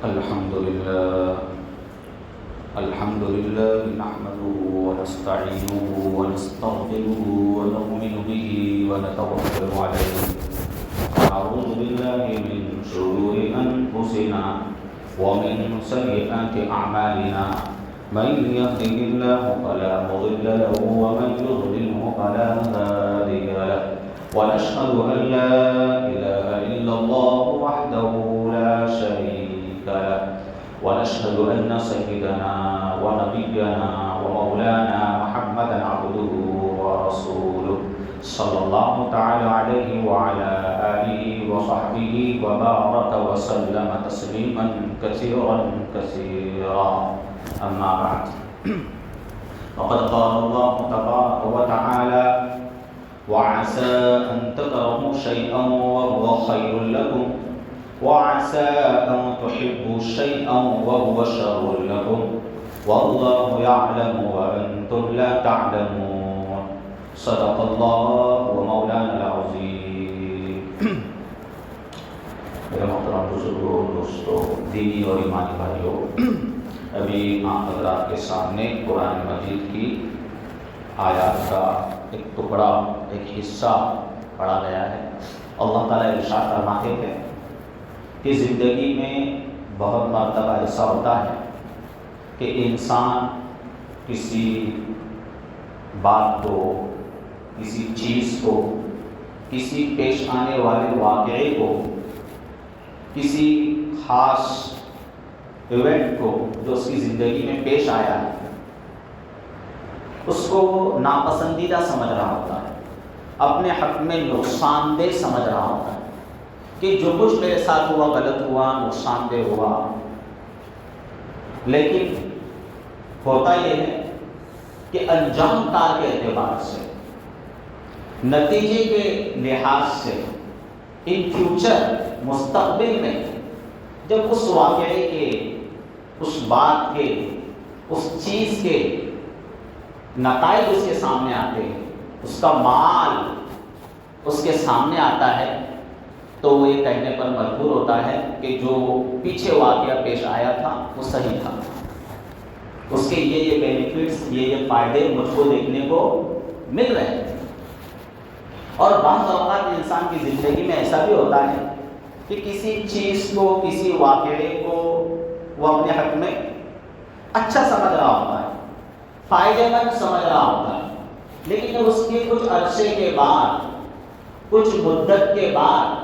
الحمد لله نحمده ونستعينه ونستغفره ونؤمن به ونتوكل عليه ونعوذ بالله من شرور أنفسنا ومن سيئات أعمالنا من يهده الله فلا مضل له ومن يضلله فلا هادي له ونشهد أن لا إله إلا الله وحده لا شريك له ونشهد أن سيدنا ونبينا ومولانا محمدا عبده ورسوله صلى الله تعالى عليه وعلى آله وصحبه وبارك وسلم تسليما كثيرا كثيرا أما بعد فقد قال الله تبارك وتعالى وعسى أن تكرهوا شيئا وهو خير لكم وعسى أن تحبوا شيئا وهو شر لكم والله يعلم وأنتم لا تعلمون صدق الله ومولانا العظيم. میرے محترم بزرگوں، دوستوں، دینی اور ایمانی بھائیوں، ابھی آپ حضرات کے سامنے قرآن مجید کی آیات کا ایک ٹکڑا، ایک حصہ پڑھا گیا ہے. اللہ تعالیٰ ارشاد فرماتے ہیں کہ زندگی میں بہت مرتبہ ایسا ہوتا ہے کہ انسان کسی بات کو، کسی چیز کو، کسی پیش آنے والے واقعے کو، کسی خاص ایونٹ کو جو اس کی زندگی میں پیش آیا ہے، اس کو ناپسندیدہ سمجھ رہا ہوتا ہے، اپنے حق میں نقصان دہ سمجھ رہا ہوتا ہے کہ جو کچھ میرے ساتھ ہوا غلط ہوا، نقصان دہ ہوا. لیکن ہوتا یہ ہے کہ انجام کار کے اعتبار سے، نتیجے کے لحاظ سے، ان فیوچر، مستقبل میں جب اس واقعے کے، اس بات کے، اس چیز کے نتائج اس کے سامنے آتے ہیں، اس کا مال اس کے سامنے آتا ہے، تو وہ یہ کہنے پر مجبور ہوتا ہے کہ جو پیچھے واقعہ پیش آیا تھا وہ صحیح تھا، اس کے یہ بینیفٹس، یہ فائدے مجھ کو دیکھنے کو مل رہے ہیں. اور بعض اوقات انسان کی زندگی میں ایسا بھی ہوتا ہے کہ کسی چیز کو، کسی واقعے کو وہ اپنے حق میں اچھا سمجھ رہا ہوتا ہے، فائدے مند سمجھ رہا ہوتا ہے، لیکن جب اس کے کچھ عرصے کے بعد، کچھ مدت کے بعد،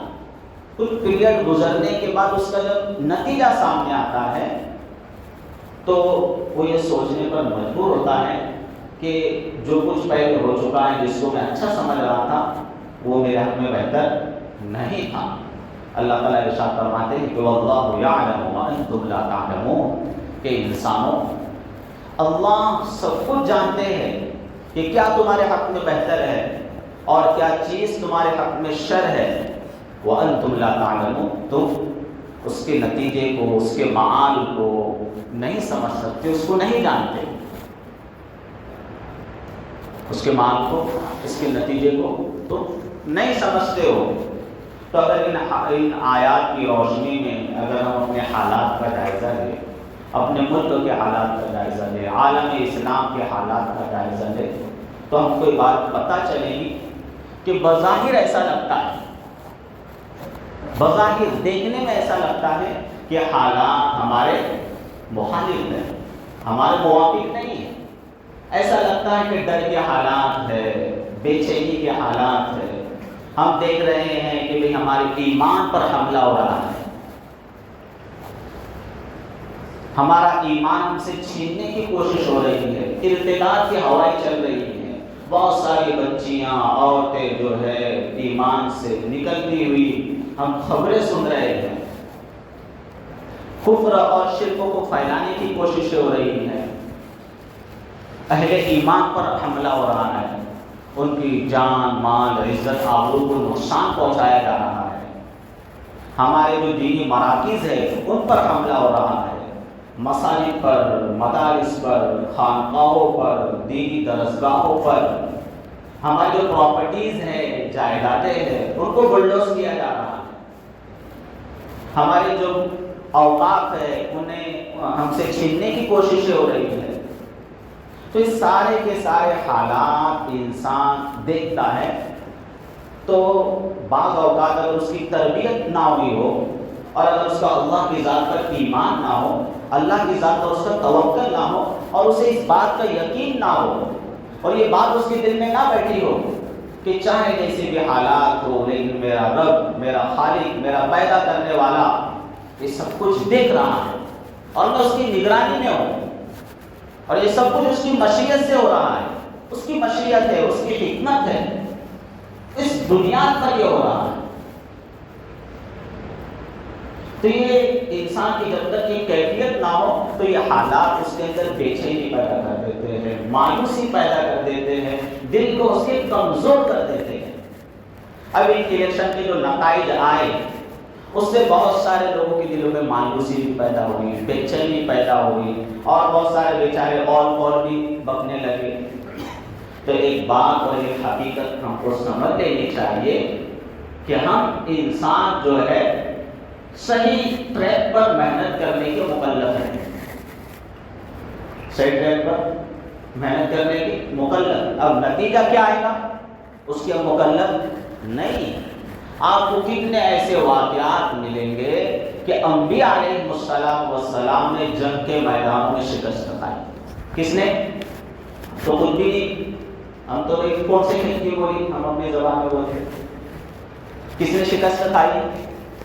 کچھ پیریڈ گزرنے کے بعد اس کا جب نتیجہ سامنے آتا ہے تو وہ یہ سوچنے پر مجبور ہوتا ہے کہ جو کچھ پہلے ہو چکا ہے، جس کو میں اچھا سمجھ رہا تھا، وہ میرے حق میں بہتر نہیں تھا. اللہ تعالیٰ ارشاد فرماتے ہیں کہ واللہ یعلم وانتم لا تعلمون، کہ انسانوں، اللہ سب کچھ جانتے ہیں کہ کیا تمہارے حق میں بہتر ہے اور کیا چیز تمہارے حق میں شر ہے. وَأَنْتُمْ لَا تَعْلَمُونَ، تم اس کے نتیجے کو، اس کے معال کو نہیں سمجھ سکتے، اس کو نہیں جانتے، اس کے معال کو، اس کے نتیجے کو تم نہیں سمجھتے ہو. تو اگر ان آیات کی روشنی میں اگر ہم اپنے حالات کا جائزہ لیں، اپنے ملک کے حالات کا جائزہ لیں، عالم اسلام کے حالات کا جائزہ لیں، تو ہم کو یہ بات پتہ چلے گی کہ بظاہر ایسا لگتا ہے، بظاہر دیکھنے میں ایسا لگتا ہے کہ حالات ہمارے مخالف ہیں، ہمارے موافق نہیں ہیں. ایسا لگتا ہے کہ ڈر کے حالات ہے، بے چینی کے حالات ہے. ہم دیکھ رہے ہیں کہ بھئی ہمارے ایمان پر حملہ ہو رہا ہے، ہمارا ایمان ہم سے چھیننے کی کوشش ہو رہی ہے، ارتداد کی ہوائیں چل رہی ہیں. بہت ساری بچیاں، عورتیں جو ہے ایمان سے نکلتی ہوئی ہم خبریں سن رہے ہیں. کفر اور شرک کو پھیلانے کی کوششیں ہو رہی ہیں، اہل ایمان پر حملہ ہو رہا ہے، ان کی جان، مال، عزت، آبرو کو نقصان پہنچایا جا رہا ہے. ہمارے جو دینی مراکز ہے ان پر حملہ ہو رہا ہے، مساجد پر، مدارس پر، خانقاہوں پر، دینی درسگاہوں پر. ہماری جو پراپرٹیز ہیں، جائیدادیں ہیں، ان کو بلڈوز کیا جا رہا ہے. ہماری جو اوقات ہے انہیں ہم سے چھیننے کی کوششیں ہو رہی ہے. تو اس سارے کے سارے حالات انسان دیکھتا ہے. تو بعض اوقات اگر اس کی تربیت نہ ہوئی ہو اور اگر اس کا اللہ کی ذات پر ایمان نہ ہو, اللہ کی ذات پر اس کا توکل نہ ہو اور اسے اس بات کا یقین نہ ہو اور یہ بات اس کے دل میں نہ بیٹھی ہو کہ چاہے جیسے بھی حالات ہو لیکن میرا رب, میرا خالق, میرا پیدا کرنے والا یہ سب کچھ دیکھ رہا ہے اور میں اس کی نگرانی میں ہوں اور یہ سب کچھ اس کی مشیت سے ہو رہا ہے, اس کی مشیت ہے, اس کی حکمت ہے, اس بنیاد پر یہ ہو رہا ہے. تو یہ انسان کی جب تک یہ کیفیت نہ ہو تو یہ حالات اس کے اندر بے چینی پیدا کر دیتے ہیں, مایوسی پیدا کر دیتے ہیں, دل کو اس کے کمزور کر دیتے ہیں. اب ان الیکشن کے جو نتائج آئے اس سے بہت سارے لوگوں کے دلوں میں مایوسی بھی پیدا ہوئی, بے چینی پیدا ہوئی اور بہت سارے بیچارے اور بھی بکنے لگے. تو ایک بات اور ایک حقیقت ہم کو سمجھ لینی چاہیے کہ ہم انسان جو ہے صحیح ٹریک پر محنت کرنے کے مکلف ہیں, صحیح ٹریک پر محنت کرنے کے مکلف. اب نتیجہ کیا آئے گا اس کے مکلف نہیں. آپ کو کتنے ایسے واقعات ملیں گے کہ انبیاء علیہ السلام نے جنگ کے میدانوں میں شکست کھائی. کس نے؟ تو خود بھی نہیں, ہم تو ایک کون سے کھیل بولی, ہم اپنی زبان میں بولتے ہیں. کس نے شکست کھائی؟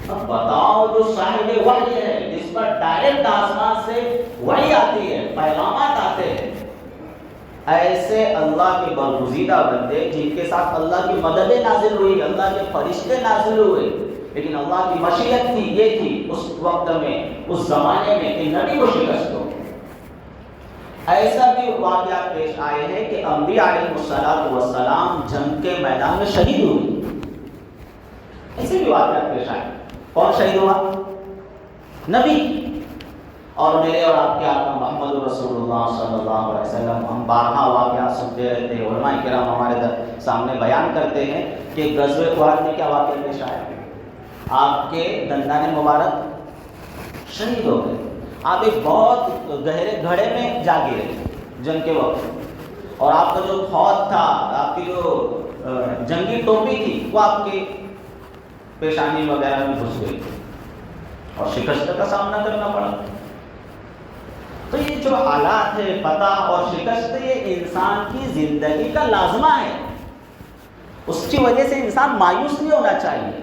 اب بتاؤ, جو صاحب وحی ہے, جس پر ڈائریکٹ آسمان سے وحی آتی ہے, پیغامات آتے ہیں, ایسے اللہ کے برگزیدہ بندے جن کے ساتھ اللہ کی مددیں نازل ہوئی, اللہ کے فرشتے نازل ہوئے, لیکن اللہ کی مشیت تھی, یہ تھی اس وقت میں, اس زمانے میں کہ نبی کو شکست ہو. ایسا بھی واقعات پیش آئے ہیں کہ انبیاء علیہ السلام جنگ کے میدان میں شہید ہوئے. ایسے بھی واقعات پیش آئے. کون شہید ہوا؟ نبی. اور میرے اور آپ کے آقا محمد رسول اللہ صلی اللہ علیہ وسلم, ہم بارہا واقعات سنتے رہتے ہیں, علماء کرام ہمارے سامنے بیان کرتے ہیں کہ غزوہ احد میں کیا واقعہ پیش آیا. آپ کے دندان مبارک شہید ہو گئے. آپ ایک بہت گہرے گھڑے میں جا گرے جنگ کے وقت, اور آپ کا جو خود تھا, آپ کی جو جنگی ٹوپی تھی, وہ آپ کی پیشانی وغیرہ میں گھس گئی اور شکست کا سامنا کرنا پڑا. تو یہ جو حالات ہے, فتح اور شکست, یہ انسان کی زندگی کا لازمہ ہے. اس کی وجہ سے انسان مایوس نہیں ہونا چاہیے,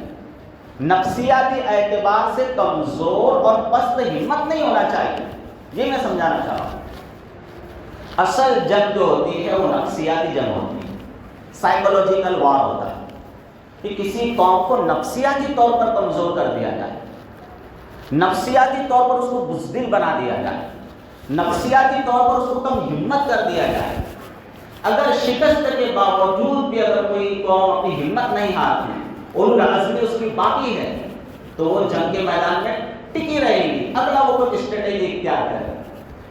نفسیاتی اعتبار سے کمزور اور پست ہمت نہیں ہونا چاہیے. یہ میں سمجھانا چاہ رہا ہوں. اصل جنگ جو ہوتی ہے وہ نفسیاتی جنگ ہوتی ہے, سائیکولوجیکل وار ہوتا ہے کہ کسی قوم کو نفسیاتی طور پر کمزور کر دیا جائے, نفسیاتی طور پر اس کو بزدل بنا دیا جائے, نفسیاتی طور پر اس کو کم ہمت کر دیا جائے. اگر شکست کے باوجود بھی اگر کوئی قوم اپنی ہمت نہیں ہارتی, ان کا عزم اس کی باقی ہے, تو وہ جنگ کے میدان میں ٹکی رہے گی, اگلا وہ کوئی اسٹریٹجی اختیار کرے.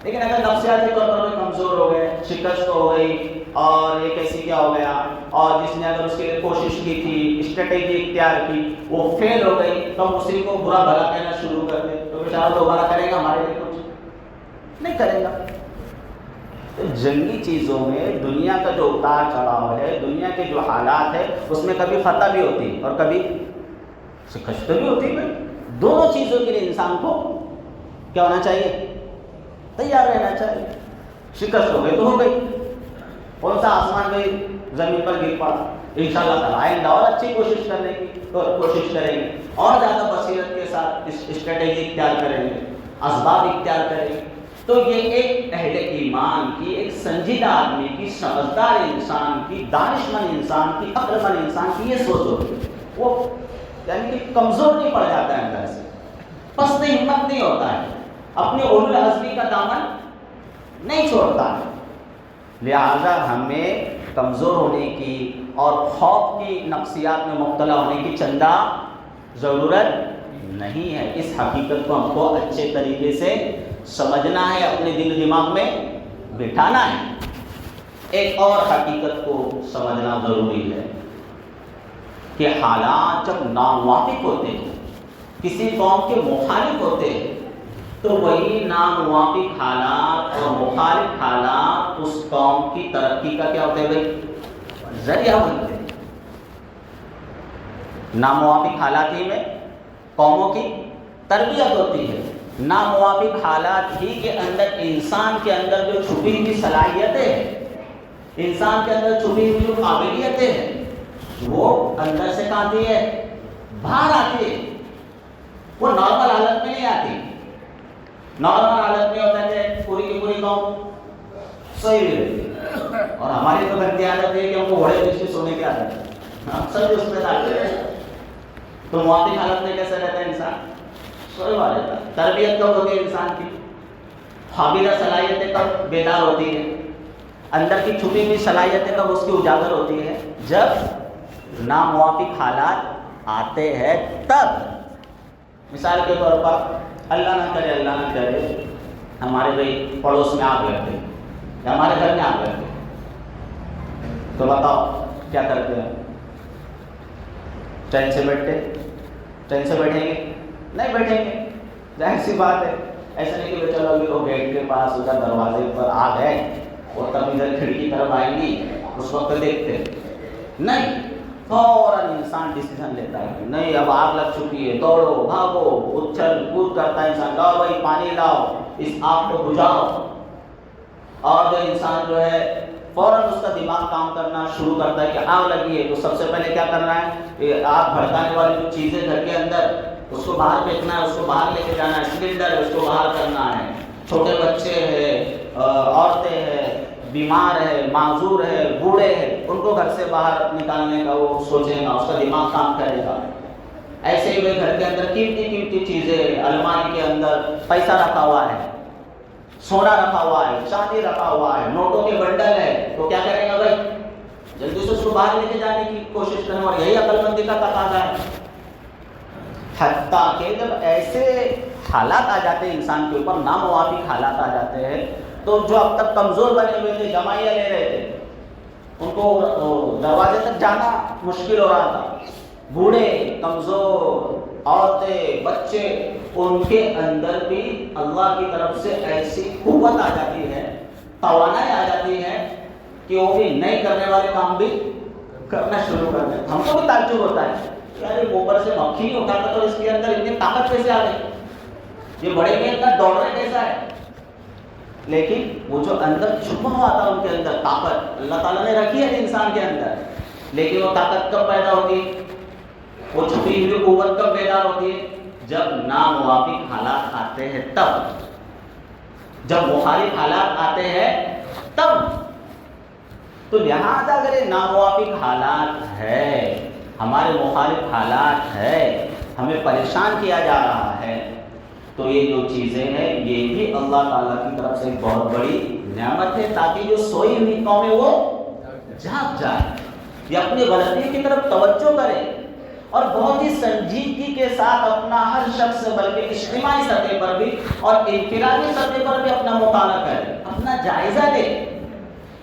لیکن اگر نفسیاتی طور پر کمزور ہو گئے, شکست ہو گئی اور یہ کیسی کیا ہو گیا, اور جس نے اگر اس کے لیے کوشش کی تھی, اسٹریٹجی اختیار کی, وہ فیل ہو گئی, تو ہم اسی کو برا بھلا کہنا شروع کر دیں, تو بیچارہ دوبارہ کرے گا ہمارے لیے کچھ نہیں کرے گا. جنگی چیزوں میں دنیا کا جو اتار چڑھاؤ ہے, دنیا کے جو حالات ہے, اس میں کبھی فتح بھی ہوتی ہے اور کبھی شکست بھی ہوتی ہے. دونوں چیزوں کے لیے انسان کو کیا ہونا چاہیے؟ تیار رہنا چاہیے. شکست ہو گئی تو ہو گئی, کون سا آسمان میں زمین پر گر پڑا. انشاءاللہ تعالیٰ آئندہ اور اچھی کوشش کرنے کی کوشش کریں گے, اور زیادہ بصیرت کے ساتھ اسٹریٹجی اختیار کریں گے, اسباب اختیار کریں گے. تو یہ ایک اہل ایمان کی, ایک سنجیدہ آدمی کی, سمجھدار انسان کی, دانش مند انسان کی, عقل مند انسان کی یہ سوچ ہوتی ہے. وہ یعنی کہ کمزور نہیں پڑ جاتا ہے اندر سے, پست ہمت نہیں ہوتا ہے, اپنے اولو العزمی کا دامن نہیں چھوڑتا ہے. لہذا ہمیں کمزور ہونے کی اور خوف کی نفسیات میں مبتلا ہونے کی چندہ ضرورت نہیں ہے. اس حقیقت کو ہم کو اچھے طریقے سے سمجھنا ہے, اپنے دل و دماغ میں بٹھانا ہے. ایک اور حقیقت کو سمجھنا ضروری ہے کہ حالات جب ناموافق ہوتے ہیں, کسی قوم کے مخالف ہوتے ہیں تو وہی ناموافق حالات اور مخالف حالات اس قوم کی ترقی کا کیا ہوتا ہے بھائی؟ ذریعہ بنتے ہیں۔ ناموافق حالات ہی میں قوموں کی تربیت ہوتی ہے، ناموافق حالات ہی کے اندر انسان کے اندر جو چھپی ہوئی صلاحیتیں ہیں، انسان کے اندر چھپی ہوئی جو قابلیتیں ہیں، وہ اندر سے کہاں آتی ہے؟ باہر آتی ہے۔ وہ نارمل حالت میں نہیں آتی۔ نارمل حالت میں ہوتا ہے کہ پوری کی پوری قوم صحیح رہتی ہے، اور ہماری تو گندی عادت ہے کہ ہم کو گھوڑے پیچھے سونے کی عادت ہے، ہم سب اس میں ڈالتے ہیں۔ تو موافق حالت میں کیسے رہتا ہے انسان؟ سوئے ہوا رہتا ہے۔ تربیت کب ہوتی ہے انسان کی؟ حاملہ صلاحیتیں کب بیدار ہوتی ہے؟ اندر کی چھپی ہوئی صلاحیتیں کب اس کی اجاگر ہوتی ہے؟ جب ناموافق حالات آتے ہیں تب۔ مثال کے طور پر اللہ نہ کرے ہمارے بھائی پڑوس میں آگ لگ گئی یا ہمارے گھر میں آگ لگ گئی، تو بتاؤ کیا کرتے ہیں؟ چین سے بیٹھیں گے؟ نہیں بیٹھیں گے، ظاہر سی بات ہے۔ ایسا نہیں کہ چلو ابھی وہ گیٹ کے پاس ادھر دروازے پر آگ ہے اور تب ادھر کھڑکی طرف آئیں گی، اس وقت دیکھتے نہیں، فوراً انسان ڈیسیژن لیتا ہے، نہیں اب آگ لگ چکی ہے، دوڑو بھاگو، اچھل کود کرتا ہے انسان، لاؤ بھائی پانی لاؤ، اس آگ کو بجھاؤ۔ اور جو انسان جو ہے فوراً اس کا دماغ کام کرنا شروع کرتا ہے کہ آگ لگی ہے، تو سب سے پہلے کیا کرنا ہے کہ آگ بھڑکانے والی جو چیزیں گھر کے اندر اس کو باہر پھینکنا ہے، اس کو باہر لے کے جانا ہے، سلنڈر ہے اس کو باہر کرنا ہے، چھوٹے بچے ہیں، عورتیں ہیں، بیمار ہے، معذور ہے، بوڑھے ہیں، ان کو گھر سے باہر نکالنے کا وہ سوچے گا، اس کا دماغ کام کرے گا۔ ایسے ہی گھر کے اندر قیمتی چیزیں، الماری کے اندر پیسہ رکھا ہوا ہے، سونا رکھا ہوا ہے، چاندی رکھا ہوا ہے، نوٹوں کے بنڈل ہے، تو کیا کرے گا بھائی؟ جلدی سے اس کو باہر لے کے جانے کی کوشش کریں، اور یہی عقل مندی کا تقاضا ہے۔ حتیٰ کہ جب ایسے حالات آ جاتے ہیں انسان کے اوپر، ناموافق حالات آ جاتے ہیں، تو جو اب تک کمزور بنے ہوئے تھے، جمائیاں لے رہے تھے، ان کو دروازے تک جانا مشکل ہو رہا تھا، بوڑھے، کمزور، عورتیں، بچے، ان کے اندر بھی اللہ کی طرف سے ایسی قوت آ جاتی ہے، توانائی آ جاتی ہے کہ وہ بھی نہیں کرنے والے کام بھی کرنا شروع کر دیں۔ ہم کو بھی تعجب ہوتا ہے یار یہ اوپر سے مکھی نہیں اٹھاتا تو اس کے اندر اتنی طاقت کیسے آ گئی، یہ بڑے میں اتنا دوڑ رہے کیسا ہے؟ لیکن وہ جو اندر چھپا ہوا تھا ان کے اندر طاقت اللہ تعالیٰ نے رکھی ہے انسان کے اندر، لیکن وہ طاقت کب پیدا ہوتی ہے؟ وہ چھپی ہوئی قوت کب بیدار ہوتی ہے؟ جب ناموافق حالات آتے ہیں تب، جب مخالف حالات آتے ہیں تب۔ تو لہٰذا اگر یہ ناموافق حالات ہے، ہمارے مخالف حالات ہے، ہمیں پریشان کیا جا رہا ہے، تو یہ جو چیزیں ہیں یہ بھی اللہ تعالیٰ کی طرف سے ایک بہت بڑی نعمت ہے، تاکہ جو سوئی ہوئی قوم ہے وہ جاگ جائے، یہ اپنی غلطی کی طرف توجہ کرے، اور بہت ہی سنجیدگی کے ساتھ اپنا ہر شخص بلکہ اجتماعی سطح پر بھی اور انفرادی سطح پر بھی اپنا مطالعہ کرے، اپنا جائزہ لے۔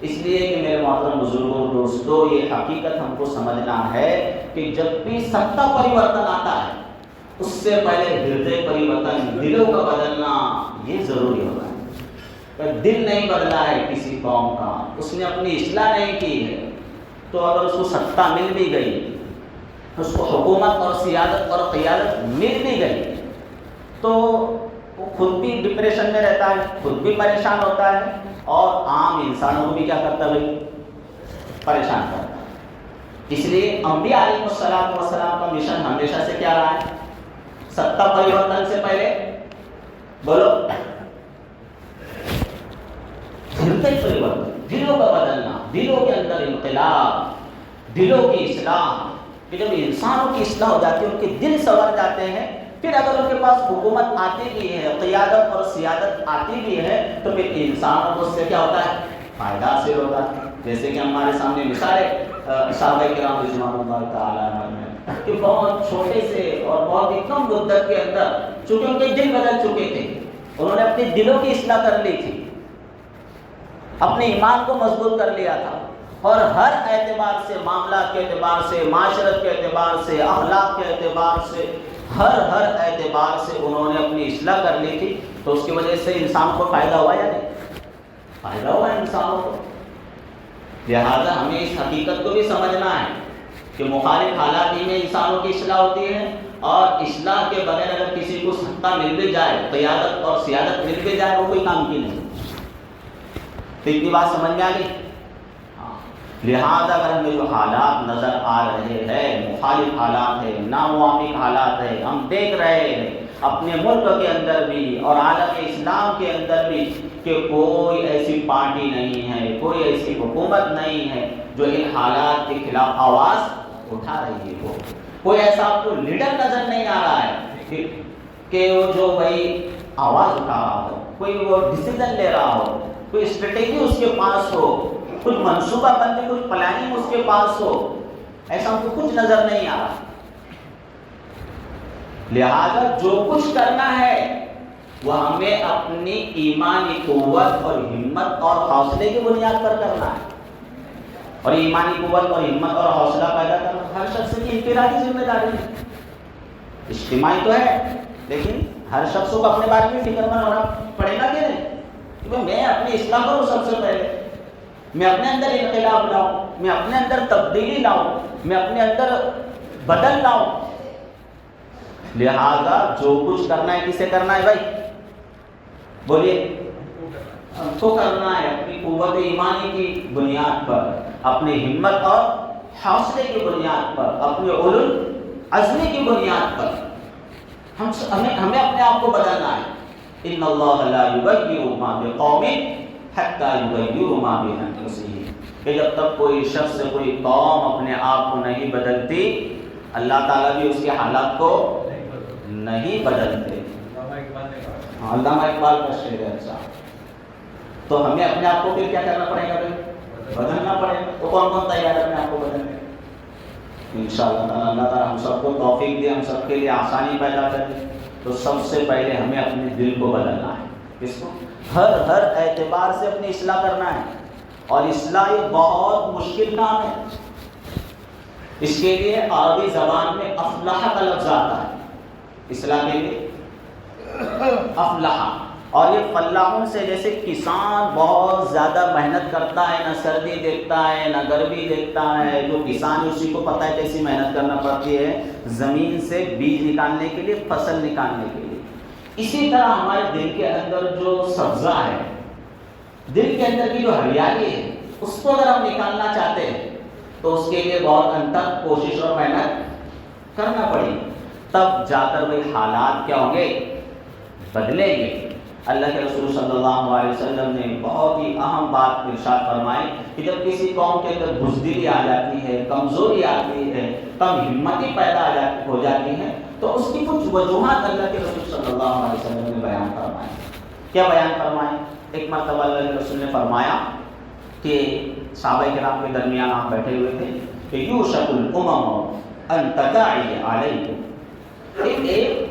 اس لیے کہ میرے محترم بزرگوں دوستو، یہ حقیقت ہم کو سمجھنا ہے کہ جب بھی ستا پریورتن آتا ہے اس سے پہلے ہردے پریورتن، دلوں کا بدلنا یہ ضروری ہوتا ہے۔ دل نہیں بدلا ہے کسی قوم کا، اس نے اپنی اصلاح نہیں کی ہے، تو اگر اس کو ستا مل بھی گئی، اس کو حکومت اور سیادت اور قیادت مل بھی گئی، تو وہ خود بھی ڈپریشن میں رہتا ہے، خود بھی پریشان ہوتا ہے، اور عام انسانوں کو بھی کیا کرتا ہے بھائی؟ پریشان کرتا ہے۔ اس لیے انبیاء علیہ السلام کا مشن ہمیشہ سے کیا رہا ہے؟ ستا پریورتن سے پہلے بولو ہردے پریورتن، دلوں کا بدلنا، دلوں کے اندر انقلاب، دلوں کی اصلاح۔ کہ جب انسانوں کی اصلاح ہو جاتی ہے، ان کے دل سنور جاتے ہیں، پھر اگر ان کے پاس حکومت آتی بھی ہے، قیادت اور سیادت آتی بھی ہے، تو پھر انسانوں کو اس سے کیا ہوتا ہے؟ فائدہ حاصل ہوتا ہے۔ جیسے کہ ہمارے سامنے مثالیں صحابہ کرام رضوان اللہ تعالیٰ عنہ کہ بہت چھوٹے سے اور بہت ہی کم مدت کے اندر، چونکہ ان کے دل بدل چکے تھے، انہوں نے اپنے دلوں کی اصلاح کر لی تھی، اپنے ایمان کو مضبوط کر لیا تھا، اور ہر اعتبار سے، معاملات کے اعتبار سے، معاشرت کے اعتبار سے، اخلاق کے اعتبار سے، ہر اعتبار سے انہوں نے اپنی اصلاح کر لی تھی. تو اس کی وجہ سے انسان کو فائدہ ہوا یا نہیں؟ فائدہ ہوا ہے انسانوں کو. لہذا ہمیں اس حقیقت کو بھی سمجھنا ہے کہ مخالف حالات ہی میں انسانوں کی اصلاح ہوتی ہے، اور اصلاح کے بغیر اگر کسی کو سطح مل بھی جائے، قیادت اور سیادت مل بھی جائے، وہ کوئی کام کی نہیں. تو اتنی بات سمجھ میں آ گئی؟ لہذا اگر ہمیں جو حالات نظر آ رہے ہیں، مخالف حالات ہیں، ناموافق حالات ہیں، ہم دیکھ رہے ہیں اپنے ملک کے اندر بھی اور عالم اسلام کے اندر بھی کہ کوئی ایسی پارٹی نہیں ہے، کوئی ایسی حکومت نہیں ہے جو ان حالات کے خلاف آواز اٹھا رہی ہو. کوئی ایسا آپ کو لیڈر نظر نہیں آ رہا ہے کہ وہ جو بھائی آواز اٹھا رہا ہو، کوئی وہ ڈیسیزن لے رہا ہو، کوئی اسٹریٹجی اس کے پاس ہو، کچھ منصوبہ بندی، کچھ پلاننگ اس کے پاس ہو. ایسا ہم کو کچھ نظر نہیں آ رہا. لہذا جو کچھ کرنا ہے وہ ہمیں اپنی ایمانی قوت اور ہمت اور حوصلے کی بنیاد پر کرنا ہے. اور ایمانی قوت اور ہمت اور حوصلہ پیدا کرنا ہر شخص کی انفرادی ذمہ داری ہے. اجتماعی تو ہے لیکن ہر شخص کو اپنے بارے میں فکر مند ہونا پڑے گا کہ نہیں، کہ میں اپنی اصلاح کروں. سب سے پہلے میں اپنے اندر انقلاب لاؤں، میں اپنے اندر تبدیلی لاؤں، میں اپنے اندر بدل لاؤں. لہذا جو کچھ کرنا ہے کسے کرنا ہے بھائی؟ بولیے. ہم کو کرنا ہے اپنی قوت ایمانی کی بنیاد پر، اپنی ہمت اور حوصلے کی بنیاد پر، اپنے اولو عزمی کی بنیاد پر. ہمیں اپنے آپ کو بدلنا ہے. ان اللہ لا یغیر ما بقوم حتی یغیروا ما بانفسہم، کہ جب تک کوئی شخص، کوئی قوم اپنے آپ کو نہیں بدلتی، اللہ تعالیٰ بھی اس کے حالات کو نہیں بدلتے. علامہ اقبال کا شعر ہے. اچھا، تو ہمیں اپنے آپ کو پھر کیا کرنا پڑے گا بھائی؟ بدلنا پڑے گا. تو کون کون تیار ہے اپنے آپ کو بدلنے؟ انشاءاللہ تعالیٰ اللہ تعالیٰ ہم سب کو توفیق دے، ہم سب کے لیے آسانی پیدا کرے. تو سب سے پہلے ہمیں اپنے دل کو بدلنا ہے. کس کو؟ ہر اعتبار سے اپنی اصلاح کرنا ہے. اور اصلاح ایک بہت مشکل کام ہے. اس کے لیے عربی زبان میں افلاح کا لفظ آتا ہے. اصلاح کے لیے افلاح. اور یہ فلاحوں سے جیسے کسان بہت زیادہ محنت کرتا ہے، نہ سردی دیکھتا ہے نہ گرمی دیکھتا ہے. جو کسان ہے اسی کو پتہ ہے کیسی محنت کرنا پڑتی ہے زمین سے بیج نکالنے کے لیے، فصل نکالنے کے لیے. اسی طرح ہمارے دل کے اندر جو سبزہ ہے، دل کے اندر کی جو ہریالی ہے، اس کو اگر ہم نکالنا چاہتے ہیں تو اس کے لیے بہت انتھک کوشش اور محنت کرنا پڑے. تب جا کر وہ حالات کیا ہوں گے؟ بدلیں گے. اللہ کے رسول صلی اللہ علیہ وسلم نے بہت ہی اہم بات ارشاد فرمائی کہ جب کسی قوم کے اندر بزدلی آ جاتی ہے، کمزوری آتی ہے، کم ہمتی پیدا ہو جاتی ہے، تو اس کی کچھ وجوہات اللہ کے رسول صلی اللہ علیہ وسلم نے بیان فرمائی. کیا بیان فرمائے؟ ایک مرتبہ اللہ کے رسول نے فرمایا کہ صحابہ کرام کے درمیان آپ بیٹھے ہوئے تھے کہ یوشک الامم ان تداعی علیکم، ایک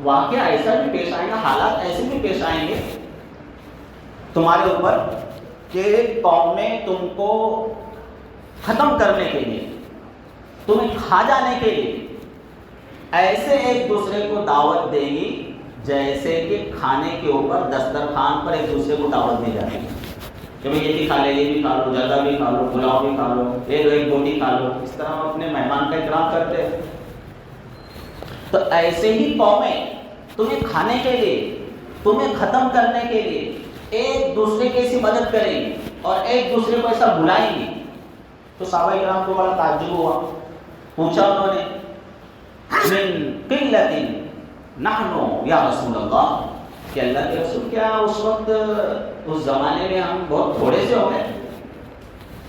واقعہ ایسا بھی پیش آئے گا، حالات ایسے بھی پیش آئیں گے تمہارے اوپر کہ قومیں تم کو ختم کرنے کے لیے، تمہیں کھا جانے کے لیے ایسے ایک دوسرے کو دعوت دے گی جیسے کہ کھانے کے اوپر دسترخوان پر ایک دوسرے کو دعوت دی جاتی ہے کہ بھئی یہ بھی کھا لے، یہ بھی کھا لو، زردہ بھی کھا لو، پلاؤ بھی کھا لو، ایک روٹی کھا لو. اس طرح ہم اپنے مہمان کا اکرام کرتے ہیں. تو ایسے ہی قومیں تمہیں کھانے کے لیے، تمہیں ختم کرنے کے لیے ایک دوسرے کی ایسی مدد کریں گی اور ایک دوسرے کو ایسا بلائیں گی. تو صحابہ کرام کو بڑا تعجب ہوا. پوچھا انہوں نے من قلت نحن یا رسول اللہ، کہ اللہ کے رسول کیا اس وقت اس زمانے میں ہم بہت تھوڑے سے ہو گئے؟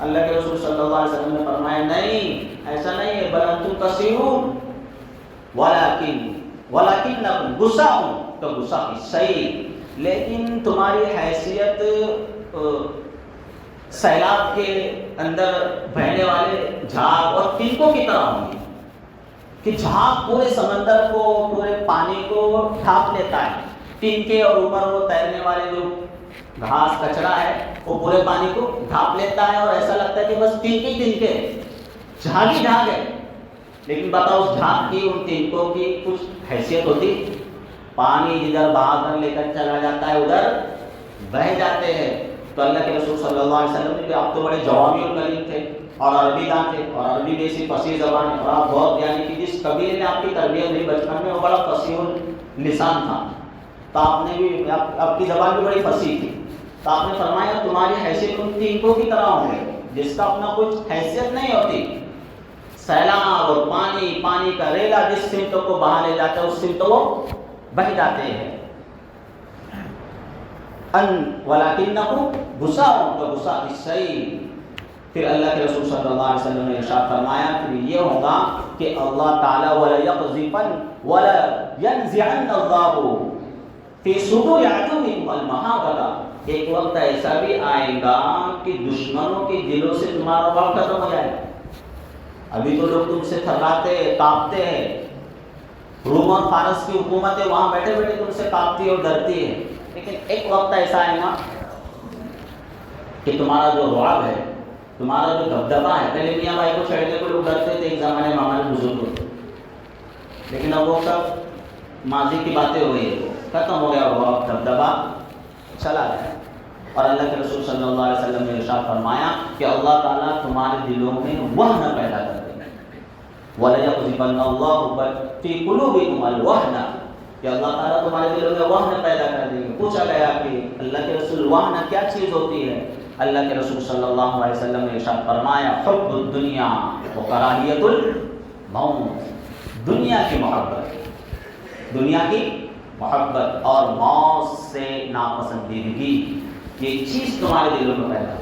اللہ کے رسول صلی اللہ علیہ وسلم نے فرمایا نہیں، ایسا نہیں ہے، بل انتم کثیرون ولکنکم غصاء کغصاء السیل، لیکن تمہاری حیثیت سیلاب کے اندر بہنے والے جھاگ اور تنکوں کی طرح ہوگی کہ جھاگ پورے سمندر کو، پورے پانی کو ڈھانپ لیتا ہے، تنکے اور اوپر وہ تیرنے والے جو گھاس کچرا ہے وہ پورے پانی کو ڈھانپ لیتا ہے اور ایسا لگتا ہے کہ بس تینکے ہی تینکے جھاگ ہی جھاگ ہے. لیکن بتاؤ اس جھاگ کی ان تینکوں کی کچھ حیثیت ہوتی؟ پانی جدھر بہا کر لے کر چلا جاتا ہے ادھر بہہ جاتے ہیں. تو اللہ کے رسول صلی اللہ علیہ وسلم نے کہ آپ تو بڑے جوامع الکلیم تھے اور عربی دان تھے اور عربی بھی ایسی فصیح زبان ہے اور آپ بہت یعنی کہ جس قبیلے نے آپ کی تربیت ہوئی بچپن میں وہ بڑا فصیح لسان تھا تو آپ نے بھی آپ کی زبان بھی بڑی فصیح تھی. تو آپ نے فرمایا تمہاری حیثیت ان تینکوں کی طرح ہوں گے جس کا اپنا کچھ حیثیت نہیں ہوتی. سیلاب اور پانی کا ریلا جس سمت کو بہا لے جاتا ہے اس سمت وہ بہ جاتے ہیں. وَلَكِنَّكُمْ غُصَاءٌ كَغُصَاءِ السَّيْلِ. پھر اللہ کے رسول صلی اللہ علیہ وسلم نے ارشاد فرمایا پھر یہ ہوگا کہ اللہ تعالیٰ وَلَيَقْذِفَنَّ وَلَيَنزِعَنَّ اللَّهُ فِي صُدُورِ عَدُوِّكُمُ الْمَحَابَةَ. ایک وقت ایسا بھی آئے گا کہ دشمنوں کے دلوں سے تمہارا وقت ختم ہو جائے گا. ابھی تو لوگ تم سے تھراتے کانپتے ہیں. روم اور فارس کی حکومتیں وہاں بیٹھے بیٹھے تم سے کانپتی اور ڈرتی ہے. لیکن ایک وقت ایسا آئے گا کہ تمہارا جو رعب ہے تمہارا جو دبدبا ہے. پہلے میاں بھائی کو چھیڑنے کو لوگ ڈرتے تھے ایک زمانے میں ہمارے بزرگ ہوتے لیکن اب وہ سب ماضی کی باتیں ہو گئی ہے ختم ہو گیا وہ دبدبا چلا گیا. اور اللہ کے رسول صلی اللہ علیہ وسلم نے ارشاد فرمایا کہ اللہ تعالیٰ تمہارے دلوں میں وہن پیدا کر دے گا. وَلَيَقْذِفَنَّ اللَّهُ فِي قُلُوبِكُمُ الْوَهْنَ کہ اللہ تعالیٰ تمہارے دلوں میں وہن پیدا کر دیں گے. پوچھا گیا کہ اللہ کے رسول وہن کیا چیز ہوتی ہے؟ اللہ کے رسول صلی اللہ علیہ وسلم نے ارشاد فرمایا حب الدنیا وکراہیت الموت. دنیا کی محبت محبت اور موت سے ناپسندیدگی یہ چیز تمہارے دلوں میں پیدا ہو.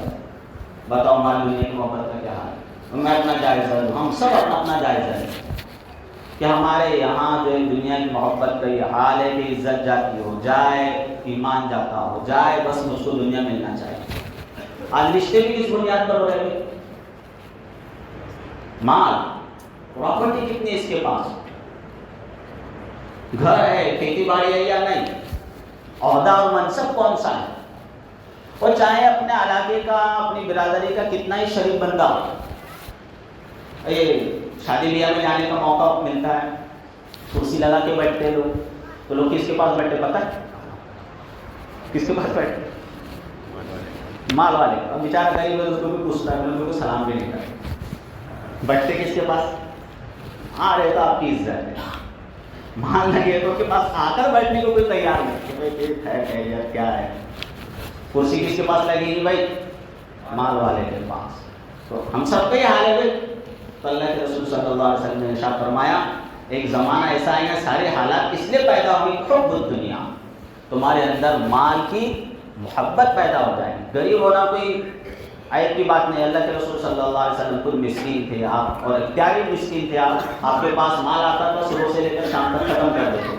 بتاؤ ہماری دنیا کی محبت کا کیا حال ہے؟ میں اپنا جائزہ لوں, ہم سب اپنا جائزہ لیں کہ ہمارے یہاں جو دنیا کی محبت کا یہ حال ہے کہ عزت جاتی ہو جائے, ایمان جاتا ہو جائے, بس مجھ کو دنیا ملنا چاہیے. آج رشتے بھی کس بنیاد پر ہو رہے ہیں؟ مال, پراپرٹی کتنی اس کے پاس, گھر ہے, کھیتی باڑی ہے یا نہیں, عہدہ اور منصب کون سا ہے, اور چاہے اپنے علاقے کا اپنی برادری کا کتنا ہی شریف بندہ ہو. یہ شادی بیاہ میں جانے کا موقع ملتا ہے, کرسی لگا کے بیٹھتے لوگ, تو لوگ کس کے پاس بیٹھتے پتہ ہے؟ کس کے پاس بیٹھتے؟ مال والے. اب بیچارہ غریب ہے اس کو بھی پوچھتا ہے, ان کو سلام بھی نہیں کرتا. بیٹھتے کس کے پاس؟ آ رہے تو آپ کی عزت ہے, مال لگے تو کے پاس آ کر بیٹھنے کو کوئی تیار نہیں کہ بھائی ہے کیا ہے. کرسی کس کے پاس لگے گی بھائی؟ مال والے کے پاس. تو ہم سب کا یہ حال ہے بھائی. تو اللہ کے رسول صلی اللہ علیہ وسلم نے ارشاد فرمایا ایک زمانہ ایسا آئے گا سارے حالات اس لیے پیدا ہوئی حب الدنیا, تمہارے اندر مال کی محبت پیدا ہو جائے. غریب ہونا کوئی عیب کی بات نہیں. اللہ کے رسول صلی اللہ علیہ وسلم خود مسکین تھے آپ, اور اختیاری مسکین تھے آپ کے پاس مال آتا تھا صبح سے لے کر شام تک ختم کر دیتے.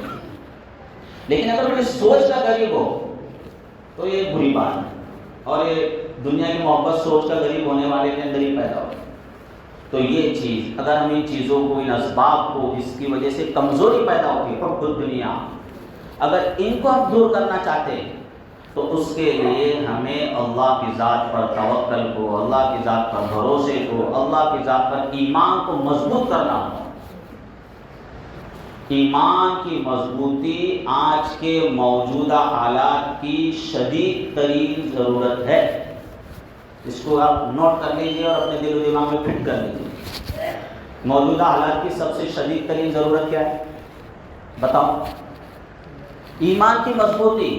لیکن اگر کوئی سوچ کا غریب ہو تو یہ بری بات ہے, اور یہ دنیا کی محبت سوچ کا غریب ہونے والے کے اندر ہی پیدا ہو. تو یہ چیز اگر ہم ان چیزوں کو, ان اسباب کو جس کی وجہ سے کمزوری پیدا ہوتی ہے حب الدنیا, اگر ان کو ہم دور کرنا چاہتے ہیں تو اس کے لیے ہمیں اللہ کی ذات پر توکل کو, اللہ کی ذات پر بھروسے کو, اللہ کی ذات پر ایمان کو مضبوط کرنا ہوگا. ایمان کی مضبوطی آج کے موجودہ حالات کی شدید ترین ضرورت ہے. اس کو آپ نوٹ کر لیجیے اور اپنے دل و دماغ میں فٹ کر لیجیے. موجودہ حالات کی سب سے شدید ترین ضرورت کیا ہے بتاؤ؟ ایمان کی مضبوطی.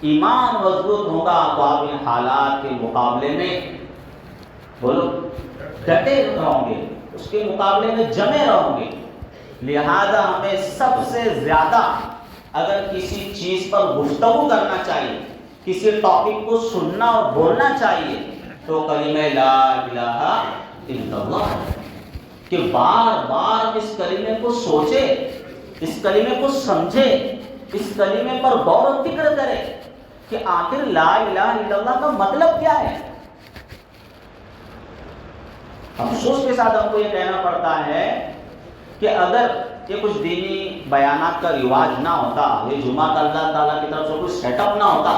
ایمان مضبوط ہوگا تو آپ ان حالات کے مقابلے میں بولو ڈٹے رہو گے, اس کے مقابلے میں جمے رہو گے. لہذا ہمیں سب سے زیادہ اگر کسی چیز پر گفتگو کرنا چاہیے, کسی ٹاپک کو سننا اور بولنا چاہیے تو کلمہ لا الہ الا اللہ, کہ بار بار اس کلمے کو سوچے, اس کلمے کو سمجھے, اس کلمے پر غور و فکر کرے کہ آخر لا الہ الا اللہ کا مطلب کیا ہے. افسوس کے ساتھ ہم کو یہ کہنا پڑتا ہے کہ اگر یہ کچھ دینی بیانات کا رواج نہ ہوتا, یہ جمعہ کا اللہ تعالیٰ کی طرف سے کوئی سیٹ اپ نہ ہوتا,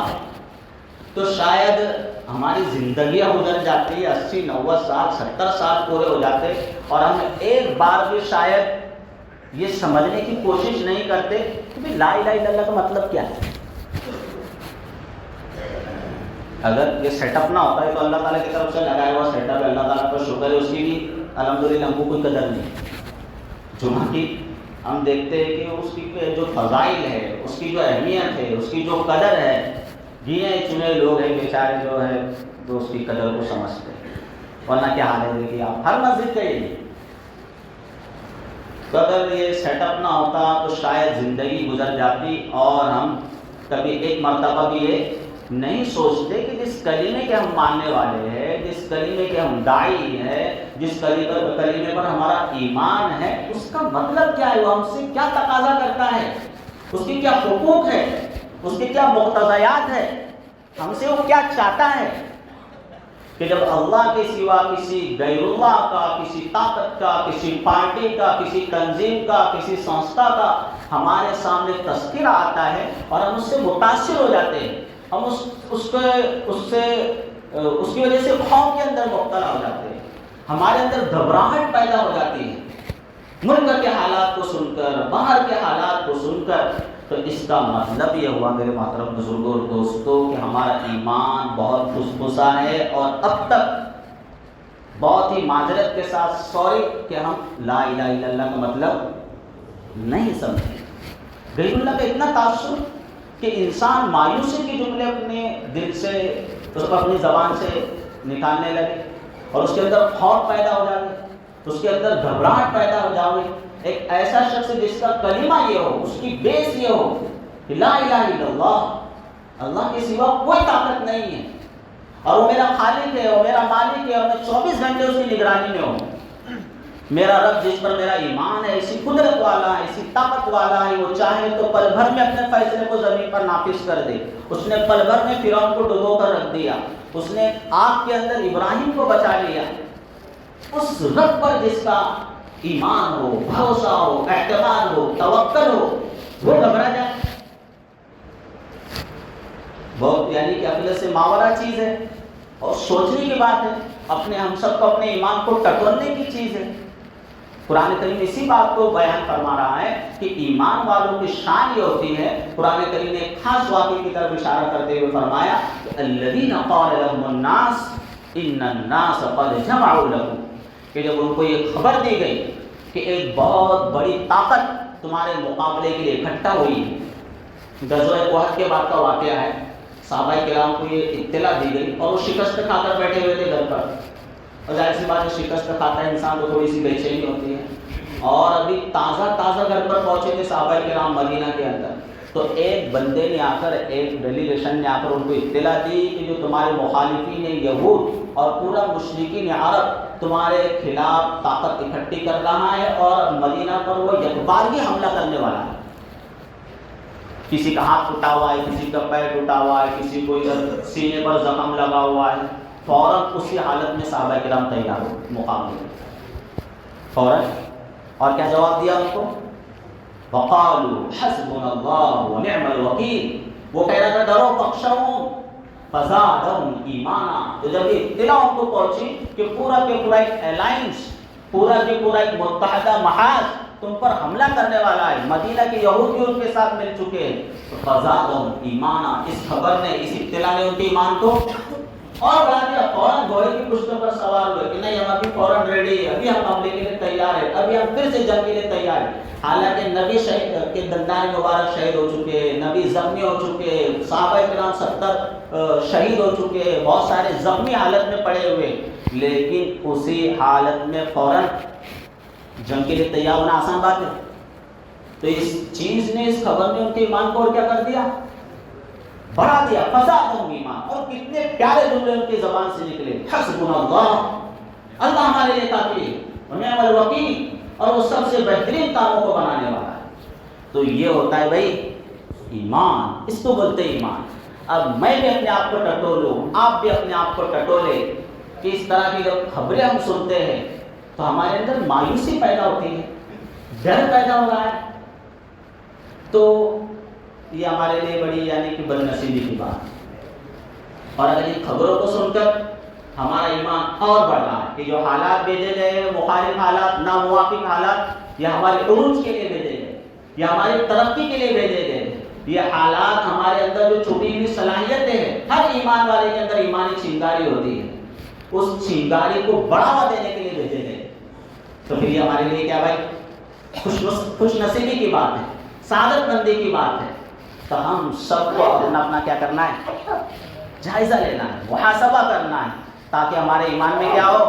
تو شاید ہماری زندگیاں گزر جاتی، 80 90 سال 70 سال پورے ہو جاتے، اور ہم ایک بار بھی شاید یہ سمجھنے کی کوشش نہیں کرتے کہ لا الہ الا اللہ کا مطلب کیا ہے۔ اگر یہ سیٹ اپ نہ ہوتا ہے تو اللہ تعالیٰ کی طرف سے لگایا ہوا سیٹ اپ ہے، اللہ تعالیٰ کا شکر ہے، اس کی بھی الحمدللہ ہم کو کوئی قدر نہیں۔ جمعہ کی ہم دیکھتے ہیں کہ اس کی جو فضائل ہے، اس کی جو اہمیت ہے، اس کی جو قدر ہے، گنے چنے لوگ ہیں بیچارے جو ہے جو اس کی قدر کو سمجھتے ہیں، ورنہ کیا حال ہے کہ آپ ہر مسجد کا یہ، تو اگر یہ سیٹ اپ نہ ہوتا تو شاید زندگی گزر جاتی، اور ہم کبھی ایک مرتبہ بھی یہ نہیں سوچتے کہ جس کلمے کے ہم ماننے والے ہیں، جس کلمے کے ہم داعی ہیں، جس کلمے پر ہمارا ایمان ہے، اس کا مطلب کیا ہے، وہ ہم سے کیا تقاضا کرتا ہے، اس کی کیا حقوق ہے، اس کے کیا مقتضیات ہے، ہم سے وہ کیا چاہتا ہے۔ کہ جب اللہ کے سوا کسی غیر اللہ کا، کسی طاقت کا، کسی پارٹی کا، کسی تنظیم کا، کسی سنستھا کا ہمارے سامنے تذکرہ آتا ہے اور ہم اس سے متاثر ہو جاتے ہیں، ہم اس کی وجہ سے خوف کے اندر مبتلا ہو جاتے ہیں، ہمارے اندر گھبراہٹ پیدا ہو جاتی ہے ملک کے حالات کو سن کر، باہر کے حالات کو سن کر، تو اس کا مطلب یہ ہوا میرے محترم بزرگوں اور دوستوں کہ ہمارا ایمان بہت پھسپھسا ہے، اور اب تک بہت ہی معذرت کے ساتھ سوری کہ ہم لا الہ الا اللہ کا مطلب نہیں سمجھے۔ غیر اللہ کا اتنا تعصب کہ انسان مایوسی کے جملے اپنے دل سے، اس کو اپنی زبان سے نکالنے لگے، اور اس کے اندر خوف پیدا ہو جائے، اس کے اندر گھبراہٹ پیدا ہو جائے۔ ایک ایسا شخص جس کا کلمہ یہ ہو، اس کی بیس یہ ہو کہ لا الہ الا اللہ، اللہ کے سوا کوئی طاقت نہیں ہے، اور وہ میرا خالق ہے، وہ میرا مالک ہے، اور میں 24 گھنٹے اس کی نگرانی میں ہوں۔ میرا رب جس پر میرا ایمان ہے، اسی قدرت والا ہے، اسی طاقت والا ہے، وہ چاہے تو پل بھر میں اپنے فیصلے کو زمین پر نافذ کر دے۔ اس نے پل بھر میں فرعون کو ڈبو کر رکھ دیا، اس نے آگ کے اندر ابراہیم کو بچا لیا۔ اس رب پر جس کا ایمان ہو، بھروسہ ہو، اعتماد ہو، توکل ہو، وہ گھبرا جائے، بہت یعنی کہ عقل سے ماورا چیز ہے، اور سوچنے کی بات ہے، اپنے ہم سب کو اپنے ایمان کو ٹٹولنے کی چیز ہے۔ قرآن کریم اسی بات کو بیان فرما رہا ہے کہ ایمان والوں کی شان یہ ہوتی ہے۔ قرآن کریم نے ایک خاص واقعے کی طرف اشارہ کرتے ہوئے فرمایا کہ الذین قال لهم الناس ان الناس قد جمعوا لكم، کہ جب ان کو یہ خبر دی گئی کہ ایک بہت بڑی طاقت تمہارے مقابلے کے لیے اکٹھا ہوئی ہے۔ غزوہ احد کے بعد کا واقعہ ہے، صحابہ کرام کو یہ اطلاع دی گئی، اور وہ شکست کھا کر بیٹھے ہوئے تھے گھر پر، اور ظاہر سی بات ہے شکست کھاتا ہے انسان کو تھوڑی سی بے چینی ہوتی ہے، اور ابھی تازہ گھر پر پہنچے تھے صحابہ کرام مدینہ کے اندر، تو ایک بندے نے آ کر، ایک ڈیلیگیشن نے آ کر ان کو اطلاع دی کہ جو تمہارے مخالفین یہود اور پورا مشرکین عرب تمہارے خلاف طاقت اکٹھی کر رہا ہے، اور مدینہ پر وہ یکبارگی حملہ کرنے والا ہے۔ کسی کا ہاتھ ٹوٹا ہوا ہے، کسی کا پیر ٹوٹا ہوا ہے، کسی کو ادھر سینے پر زخم لگا ہوا ہے، فوراً اسی حالت میں صحابہ کرام تیار ہو مقابلے فوراً، اور کیا جواب دیا ان کو؟ وقالوا حسبنا اللہ ونعم الوکیل، وہ کہہ رہا تھا ڈرو بخشو، فزادہم ایمانا۔ تو جب یہ اطلاع ان کو پہنچی کہ پورا کے پورا ایک الائنس، پورا کے پورا ایک متحدہ محاذ تم پر حملہ کرنے والا ہے، مدینہ کے یہودی ان کے ساتھ مل چکے ہیں، تو فزادہم ایمانا، اس خبر نے، اس اطلاع نے ان کے ایمان کو اور بڑھا دیا۔ فوراً گھوڑے کی پشتوں پر سوار ہوئے کہ نہیں ہم ابھی فوراً ریڈی ہے، ابھی ہم حملے کے لیے تیار ہیں، ابھی ہم پھر سے جنگ کے لیے تیار ہیں۔ حالانکہ نبی شہید کے دندان مبارک شہید ہو چکے ہیں، نبی زخمی ہو چکے ہیں، صحابہ کرام 70 شہید ہو چکے ہیں، بہت سارے زخمی حالت میں پڑے ہوئے، لیکن اسی حالت میں فوراً جنگ کے لیے تیار ہونا آسان بات ہے؟ تو اس چیز نے، اس خبر نے ان کے ایمان کو اور کیا کر دیا؟ بڑھا دیا۔ فزادہم ایمان، اور کتنے پیارے جملے ان کی زبان سے نکلے، حسبنا اللہ، اللہ ہمارے لیے کافی ہے، ونعم الوکیل، اور وہ سب سے بہترین کاموں کو بنانے والا ہے۔ تو یہ ہوتا ہے بھائی ایمان، اس کو بولتے ایمان۔ اب میں بھی اپنے آپ کو ٹٹولوں، آپ بھی اپنے آپ کو ٹٹولے کہ اس طرح کی جب خبریں ہم سنتے ہیں تو ہمارے اندر مایوسی پیدا ہوتی ہے، ڈر پیدا ہو رہا ہے، تو یہ ہمارے لیے بڑی یعنی کہ بد نصیبی کی بات ہے۔ اور اگر ان خبروں کو سن کر ہمارا ایمان اور بڑھ رہا ہے کہ جو حالات بھیجے گئے ہیں، مخالف حالات، ناموافق حالات، یہ ہمارے عروج کے لیے بھیجے گئے، یہ ہماری ترقی کے لیے بھیجے گئے، یہ حالات ہمارے اندر جو چھپی ہوئی صلاحیتیں ہیں، ہر ایمان والے کے اندر ایمانی چنگاری ہوتی ہے، اس چنگاری کو بڑھاوا دینے کے لیے بھیجے گئے. تو پھر یہ ہمارے لیے کیا بھائی خوش نصیبی کی بات ہے، سعادت مندی کی بات ہے. تو ہم سب کو اپنا اپنا کیا کرنا ہے، جائزہ لینا ہے، محاسبہ کرنا ہے، تاکہ ہمارے ایمان میں کیا ہو،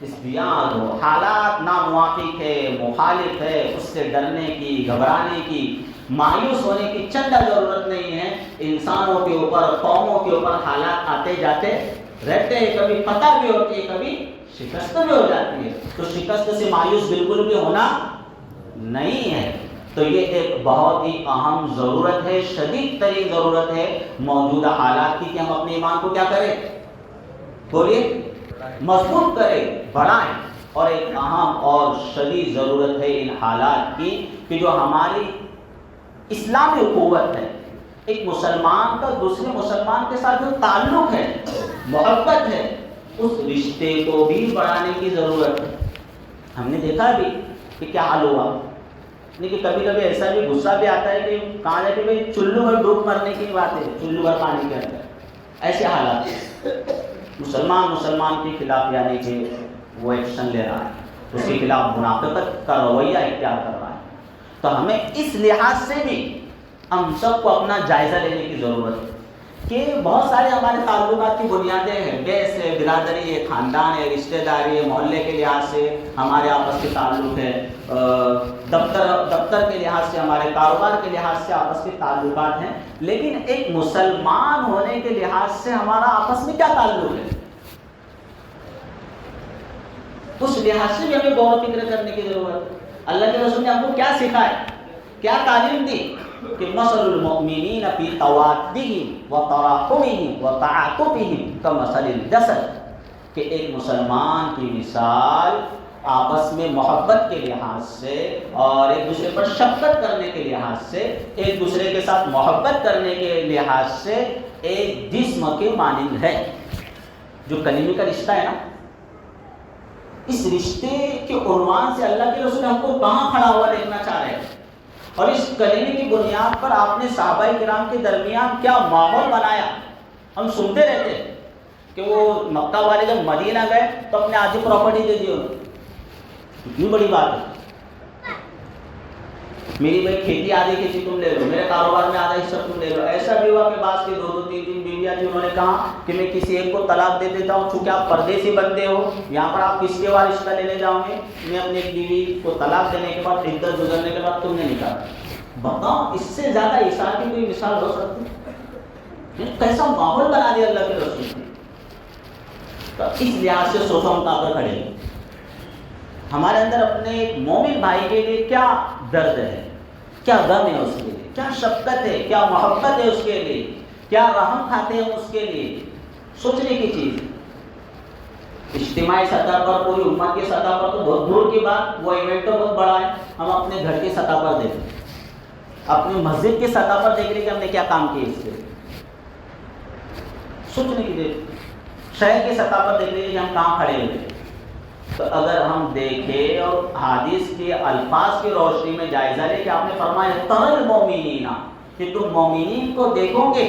اصبیان ہو. حالات ناموافق ہے، مخالف ہے، اس سے ڈرنے کی، گھبرانے کی، مایوس ہونے کی چندہ ضرورت نہیں ہے. انسانوں کے اوپر، قوموں کے اوپر حالات آتے جاتے رہتے ہیں، کبھی فتح بھی ہوتی ہے، کبھی شکست بھی ہو جاتی ہے. تو شکست سے مایوس بالکل بھی ہونا نہیں ہے. تو یہ ایک بہت ہی اہم ضرورت ہے، شدید ترین ضرورت ہے موجودہ حالات کی، کہ ہم اپنے ایمان کو کیا کریں، بولیے، مضبوط کریں، بڑھائیں. اور ایک اہم اور شدید ضرورت ہے ان حالات کی کہ جو ہماری اسلامی قوت ہے، ایک مسلمان کا دوسرے مسلمان کے ساتھ جو تعلق ہے، محبت ہے، اس رشتے کو بھی بڑھانے کی ضرورت ہے. ہم نے دیکھا بھی کہ کیا حال ہوا، لیکن کبھی کبھی ایسا بھی غصہ بھی آتا ہے کہ کہا جائے کہ بھائی چلو بھر ڈوب مرنے کی بات ہے، چلو بھر پانی کے اندر، ایسے حالات. مسلمان کے خلاف یعنی کہ وہ ایکشن لے رہا ہے، اس کے خلاف منافقت کا رویہ اختیار کر رہا ہے. تو ہمیں اس لحاظ سے بھی ہم سب کو اپنا جائزہ لینے کی ضرورت ہے کہ بہت سارے ہمارے تعلقات کی بنیادیں ہیں، بیس ہے، برادری ہے، خاندان ہے، رشتہ داری ہے، محلے کے لحاظ سے ہمارے آپس کے تعلق ہے، دفتر کے لحاظ سے، ہمارے کاروبار کے لحاظ سے آپس کے تعلقات ہیں. لیکن ایک مسلمان ہونے کے لحاظ سے ہمارا آپس میں کیا تعلق ہے، اس لحاظ سے بھی ہمیں غور و فکر کرنے کی ضرورت ہے. اللہ کے رسول نے ہم کو کیا سکھایا، کیا تعلیم دی کہ مثل المؤمنین فی توادہم وتراحمہم وتعاطفہم کمثل الجسد، کہ ایک مسلمان کی مثال آپس میں محبت کے لحاظ سے اور ایک دوسرے پر شفقت کرنے کے لحاظ سے، ایک دوسرے کے ساتھ محبت کرنے کے لحاظ سے ایک جسم کے مانند ہے. جو کلیمے کا رشتہ ہے نا، اس رشتے کے عنوان سے اللہ کے رسول ہم کو کہاں کھڑا ہوا دیکھنا چاہ رہے ہیں. اور اس کلیمے کی بنیاد پر آپ نے صحابہ کرام کے درمیان کیا ماحول بنایا. ہم سنتے رہتے کہ وہ مکہ والے جب مدینہ گئے تو اپنے آدھی پراپرٹی دے دی انہوں. کتنی بڑی بات ہے، میری بھائی کھیتی آدھی کسی تم لے لو، میرے کاروبار میں آدھا حصہ تم لے لو. ایسا بھی ہوا کہ بعض کی 2-3 بیویاں تھیں، انہوں نے کہا کہ میں کسی ایک کو طلاق دے دیتا ہوں، چونکہ آپ پردیسی بندے ہو، یہاں پر آپ کس کے بعد رشتہ لینے جاؤ گے، میں اپنی ایک بیوی کو طلاق دینے کے بعد عدت گزرنے کے بعد تم نے نکالا. بتاؤ اس سے زیادہ عیسیٰ کی کوئی مثال ہو سکتی ہے؟ کیسا ماحول بنا دیا اللہ کے رسول نے. تو اس لحاظ سے سوچو ہم کہاں پر کھڑے ہیں. ہمارے اندر اپنے ایک مومن بھائی کے لیے کیا درد ہے، کیا غم ہے اس کے لیے، کیا شفقت ہے، کیا محبت ہے اس کے لیے، کیا رحم کھاتے ہیں اس کے لیے. سوچنے کی چیز. اجتماعی سطح پر، پوری امت کی سطح پر تو بہت دور کی بات، وہ ایونٹ تو بہت بڑا ہے. ہم اپنے گھر کی سطح پر دیکھیں، اپنی مسجد کی سطح پر دیکھ لیں کہ ہم نے کیا کام کیے اس سے. سوچنے کی چیز. شہر کی سطح پر دیکھ لیجیے کہ ہم کہاں کھڑے ہوئے. تو اگر ہم دیکھیں اور حدیث کے الفاظ کی روشنی میں جائزہ لیں کہ آپ نے فرمایا تر المؤمنین، کہ تم مومنین کو دیکھو گے،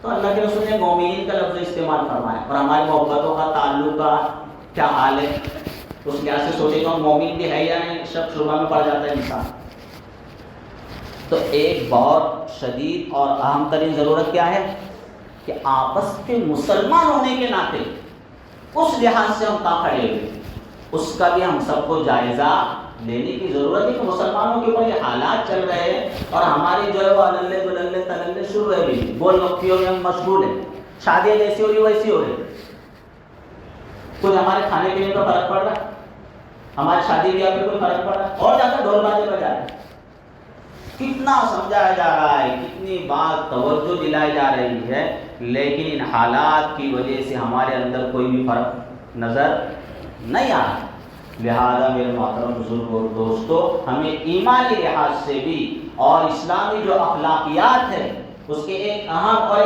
تو اللہ کے رسول نے مومنین کا لفظ استعمال فرمایا. اور ہماری محبتوں کا، تعلق کا کیا حال ہے، اس لحاظ سے سوچے تو ہم مومن بھی ہے یا نہیں، شک شبہ میں پڑ جاتا ہے انسان. تو ایک بہت شدید اور اہم ترین ضرورت کیا ہے کہ آپس کے مسلمان ہونے کے ناطے اس لحاظ سے ہم کہاں کھڑے ہوئے، اس کا بھی ہم سب کو جائزہ لینے کی ضرورت ہے کہ مسلمانوں کے اوپر یہ حالات چل رہے ہیں اور ہماری جو ہے وہ اللے بللے تللے شروع ہے بھی، بول بکیوں میں ہم مشغول ہیں، شادیاں جیسی ہو رہی ویسی ہو رہی. کوئی ہمارے کھانے پینے کا فرق پڑ رہا ہے، ہماری شادی بیاہ پہ کوئی فرق پڑ رہا ہے، اور جا کر ڈھول باجے بجا رہے ہیں. کتنا سمجھایا جا رہا ہے، کتنی بات توجہ دلائی جا رہی ہے، لیکن ان حالات کی وجہ سے ہمارے اندر کوئی بھی فرق نظر نہیں آ رہا. لہذا میرے محترم بزرگ اور دوستو، ہمیں ایمانی لحاظ سے بھی اور اسلامی جو اخلاقیات ہے اس کے ایک اہم اور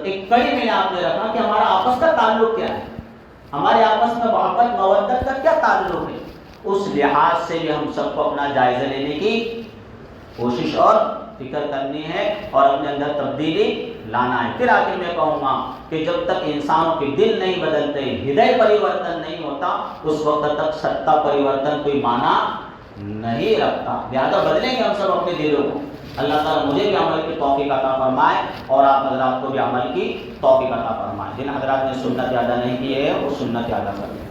ایک کڑی میں نے آپ نے رکھا کہ ہمارا آپس کا تعلق کیا ہے، ہمارے آپس میں محبت مودت کا کیا تعلق ہے. اس لحاظ سے بھی ہم سب کو اپنا جائزہ لینے کی کوشش اور فکر کرنی ہے اور اپنے اندر تبدیلی لانا ہے. پھر آخر میں کہوں گا کہ جب تک انسانوں کے دل نہیں بدلتے، ہدے پریورتن نہیں ہوتا، اس وقت تک ستا پریورتن کوئی معنی نہیں رکھتا. لہذا بدلیں گے ہم سب اپنے دلوں کو. اللہ تعالیٰ مجھے بھی عمل کی توفیق عطا فرمائے اور آپ حضرات کو بھی عمل کی توفیق عطا فرمائے. جن حضرات نے سنت ادا نہیں کی ہے وہ سنت ادا کر لیں.